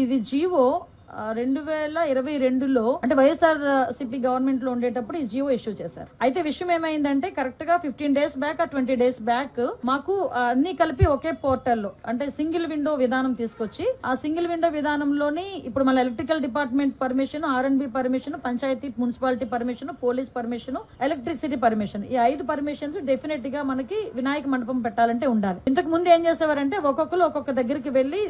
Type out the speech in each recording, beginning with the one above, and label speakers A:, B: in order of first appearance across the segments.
A: ఇది జీవో 2022లో అంటే YSR CP government లో ఉండేటప్పుడు ఈ జియో ఇష్యూ చేశారు. అయితే విషయం ఏమైందంటే కరెక్ట్ గా 15 days బ్యాక్ 20 days బ్యాక్ మాకు అన్ని కలిపి ఒకే పోర్టల్లో అంటే సింగిల్ విండో విధానం తీసుకొచ్చి ఆ సింగిల్ విండో విధానంలోని ఇప్పుడు మన electrical department permission, R&B permission, panchayati municipality permission, police permission, electricity permission, ఈ 5 పర్మిషన్స్ డెఫినెట్ గా మనకి వినాయక మండపం పెట్టాలంటే ఉండాలి. ఇంతకు ముందు ఏం చేసేవారంటే ఒక్కొక్కరు ఒక్కొక్క దగ్గరికి వెళ్లి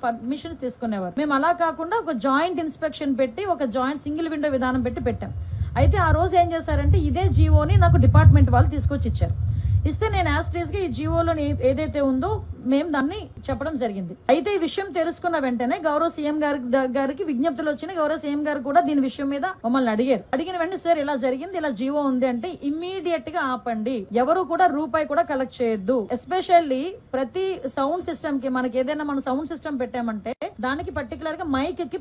A: పర్మిషన్ తీసుకునేవారు. మేము అలా కాకుండా ఒక జాయింట్ ఇన్స్పెక్షన్ పెట్టి ఒక జాయింట్ సింగిల్ విండో విధానం పెట్టాం. అయితే ఆ రోజు ఏం చేశారంటే ఇదే జీవోని నాకు డిపార్ట్మెంట్ వాళ్ళు తీసుకొచ్చి ఇచ్చారు. ఇస్తే నేను యాస్ట్రీస్ గా ఈ జీవోలో ఏదైతే ఉందో మేము దాన్ని చెప్పడం జరిగింది. అయితే ఈ విషయం తెలుసుకున్న వెంటనే గౌరవ సీఎం గారికి విజ్ఞప్తులు వచ్చినాయి. గౌరవ సీఎం గారు కూడా దీని విషయం మీద మమ్మల్ని అడిగిన వెంటనే సార్ ఇలా జరిగింది, ఇలా జీవో ఉంది అంటే ఇమ్మీడియట్ గా ఆపండి, ఎవరు కూడా రూపాయి కూడా కలెక్ట్ చేయొద్దు. ఎస్పెషల్లీ ప్రతి సౌండ్ సిస్టమ్ కి మనకి ఏదైనా మనం సౌండ్ సిస్టమ్ పెట్టామంటే దానికి పర్టికులర్ గా మైక్ కి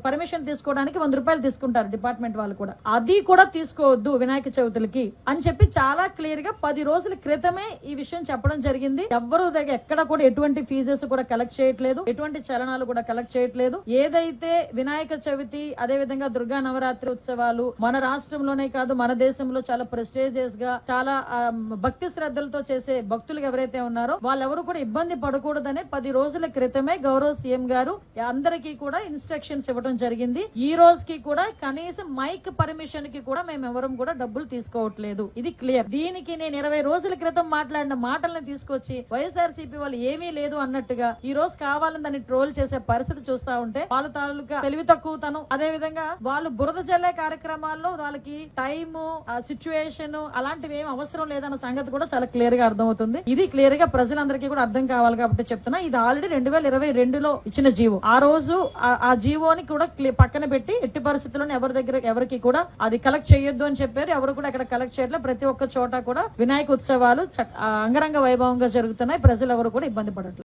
A: పర్మిషన్ తీసుకోవడానికి 100 రూపాయలు తీసుకుంటారు డిపార్ట్మెంట్ వాళ్ళు కూడా. అది కూడా తీసుకోవద్దు వినాయక చవితులకి అని చెప్పి చాలా క్లియర్ గా 10 రోజుల క్రితమే ఈ విషయం చెప్పడం జరిగింది. ఎవరు దగ్గర ఎక్కడ కూడా ఎటువంటి ఫీజెస్ కూడా కలెక్ట్ చేయట్లేదు, ఎటువంటి చలనాలు కూడా కలెక్ట్ చేయట్లేదు. ఏదైతే వినాయక చవితి అదే విధంగా దుర్గా నవరాత్రి ఉత్సవాలు మన రాష్ట్రంలోనే కాదు మన దేశంలో చాలా ప్రెస్టేజియస్ గా చాలా భక్తి శ్రద్ధలతో చేసే భక్తులు ఎవరైతే ఉన్నారో వాళ్ళెవరు కూడా ఇబ్బంది పడకూడదనే 10 రోజుల క్రితమే గౌరవ సీఎం గారు అందరికీ కూడా ఇన్స్ట్రక్షన్స్ ఇవ్వడం జరిగింది. ఈ రోజుకి కూడా కనీసం మైక్ పర్మిషన్ కి కూడా మేము ఎవరం కూడా డబ్బులు తీసుకోవట్లేదు. ఇది క్లియర్. దీనికి నేను 20 రోజుల క్రితం మాట్లాడిన మాటలను తీసుకొచ్చి వైఎస్ఆర్సీపీ వాళ్ళు ఏమీ లేదు అన్నట్టుగా ఈ రోజు కావాలని దాన్ని ట్రోల్ చేసే పరిస్థితి చూస్తా ఉంటే వాళ్ళ తాలూకా తెలివి తక్కువతనం, అదే విధంగా వాళ్ళు బురద జల్లే కార్యక్రమాల్లో వాళ్ళకి టైమ్ సిచ్యువేషన్ అలాంటివి ఏం అవసరం లేదన్న సంగతి కూడా చాలా క్లియర్ గా అర్థమవుతుంది. ఇది క్లియర్ గా ప్రజలందరికీ కూడా అర్థం కావాలి కాబట్టి చెప్తున్నా. ఇది ఆల్రెడీ 2022లో ఇచ్చిన జీవో. ఆ రోజు ఆ జీవోని కూడా పక్కన పెట్టి ఎట్టి పరిస్థితుల్లో ఎవరికి కూడా అది కలెక్ట్ చేయొద్దు అని చెప్పారు. ఎవరు కూడా అక్కడ కలెక్ట్ చేయట్లేదు. ప్రతి ఒక్క చోట కూడా వినాయక ఉత్సవాలు అంగరంగ వైభవంగా జరుగుతున్నాయి. ప్రజలు ఎవరు కూడా ఇబ్బంది పడట్లేదు.